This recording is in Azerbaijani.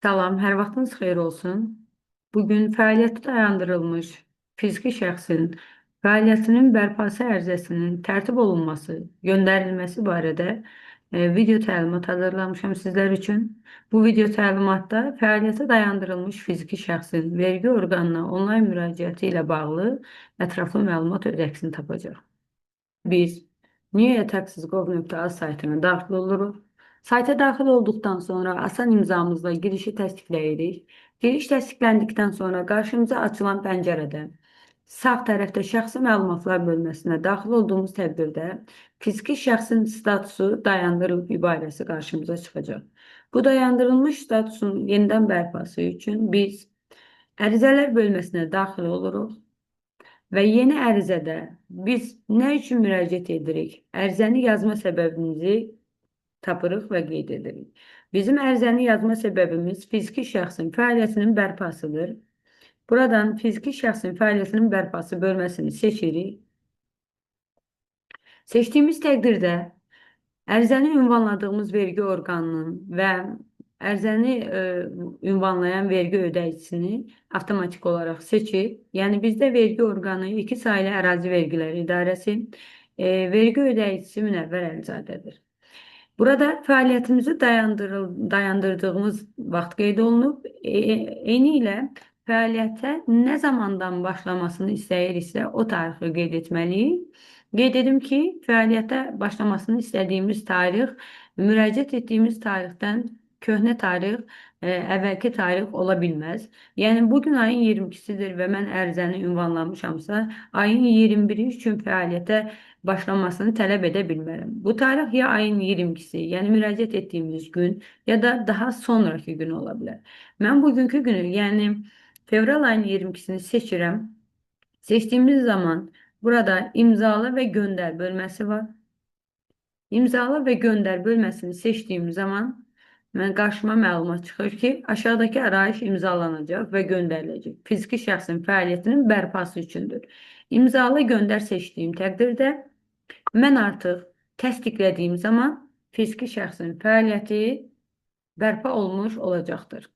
Salam, hər vaxtınız xeyir olsun. Bugün fəaliyyəti dayandırılmış fiziki şəxsin fəaliyyətinin bərpası ərizəsinin tərtib olunması, göndərilməsi barədə video təlimat hazırlamışam sizlər üçün. Bu video təlimatda fəaliyyəti dayandırılmış fiziki şəxsin vergi orqanına onlayn müraciəti ilə bağlı ətraflı məlumat öz əksini tapacaq. Biz newetaxes.gov.az saytına daxil oluruq. Sayta daxil olduqdan sonra asan imzamızla girişi təsdiqləyirik. Giriş təsdiqləndikdən sonra qarşımıza açılan pəncərədə sağ tərəfdə şəxsi məlumatlar bölməsinə daxil olduğumuz təqdirdə fiziki şəxsin statusu dayandırılıb ibarəsi qarşımıza çıxacaq. Bu dayandırılmış statusun yenidən bərpası üçün biz ərizələr bölməsinə daxil oluruq. Və yeni ərizədə biz nə üçün müraciət edirik? Ərizəni yazma səbəbimizi tapırıq və qeyd edirik. Bizim ərizəni yazma səbəbimiz fiziki şəxsin fəaliyyətinin bərpasıdır. Buradan fiziki şəxsin fəaliyyətinin bərpası bölməsini seçirik. Seçdiyimiz təqdirdə ərizəni ünvanladığımız vergi orqanının və ərizəni ünvanlayan vergi ödəyicisini avtomatik olaraq seçir. Yəni bizdə vergi orqanı 2 saylı ərazi vergiləri idarəsi, vergi ödəyicisi Münəvvər Əlizadədir. Burada fəaliyyətimizi dayandırdığımız vaxt qeyd olunub. Eyni ilə fəaliyyətə nə zamandan başlamasını istəyiriksə o tarixi qeyd etməliyik. Qeyd edim ki, fəaliyyətə başlamasını istədiyimiz tarix müraciət etdiyimiz tarixdən köhnə tarix, əvvəlki tarix ola bilməz. Yəni, bugün ayın 22-sidir və mən ərizəni ünvanlamışamsa, ayın 21-i üçün fəaliyyətə başlamasını tələb edə bilmərəm. Bu tarix ya ayın 22-si, yəni müraciət etdiyimiz gün, ya da daha sonraki gün ola bilər. Mən bugünkü günü, yəni fevral ayının 22-sini seçirəm. Seçdiyimiz zaman burada imzala və göndər bölməsi var. İmzala və göndər bölməsini seçdiyim zaman mən qarşıma məlumat çıxır ki, aşağıdakı arayış imzalanacaq və göndəriləcək. Fiziki şəxsin fəaliyyətinin bərpası üçündür. İmzala göndər seçdiyim təqdirdə mən artıq təsdiqlədiyim zaman fiziki şəxsin fəaliyyəti bərpa olmuş olacaqdır.